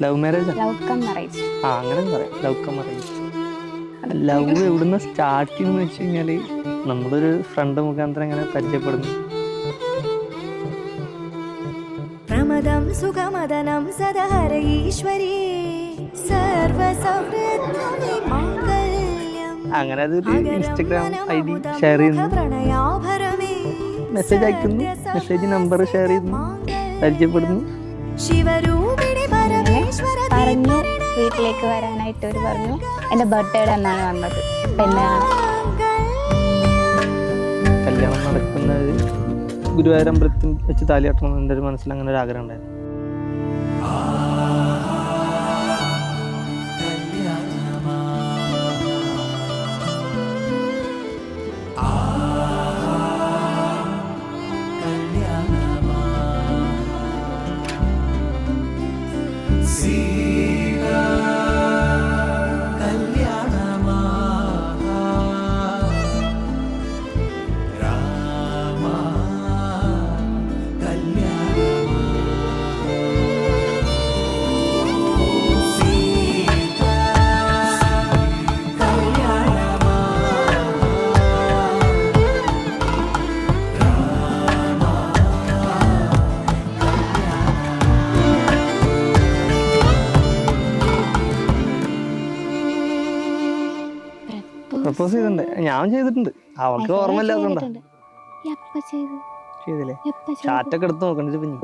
Love marriage ആ അങ്ങനെ പറയാം. Love come marriage. ലവ് എവിടുന്ന് സ്റ്റാർട്ട് ചെയ്യുന്ന വെച്ച് കഴിഞ്ഞാല് നമ്മളൊരു ഫ്രണ്ട് മുഖാന്തരം ഇങ്ങനെ പരിചയപ്പെടുന്നു. പ്രമദം സുഖമദനം സദഹര ഈശ്വരീ സർവസമൃദ്ധി മംഗല്യം. അങ്ങനെ അതൊരു ഇൻസ്റ്റഗ്രാം ID ഷെയർ ചെയ്യുന്നു, മെസ്സേജ് അയക്കുന്നു, മെസ്സേജ് നമ്പർ ഷെയർ ചെയ്യുന്നു, പരിചയപ്പെടുന്നു. ശിവരൂപിണി പരമേശ്വര പറഞ്ഞു വീട്ടിലേക്ക് വരാനായിട്ട് അവർ പറഞ്ഞു. എൻ്റെ ബർത്ത്ഡേയുടെ എന്നാണ് വന്നത്. കല്യാണം നടക്കുന്നത് ഗുരുവായൂർ അമ്പലത്തിൽ വെച്ച് താലി കെട്ടണം. എൻ്റെ ഒരു മനസ്സിൽ അങ്ങനെ ഒരു ആഗ്രഹം ഉണ്ടായിരുന്നു. പ്രപ്പോസ് ചെയ്തിട്ടുണ്ട്, ഞാൻ ചെയ്തിട്ടുണ്ട്. അവൾക്ക് ഓർമ്മയില്ലാത്തതുകൊണ്ടാ. ചെയ്തില്ലേ? ചാറ്റൊക്കെ എടുത്ത് നോക്കണ്ട പിന്നെ.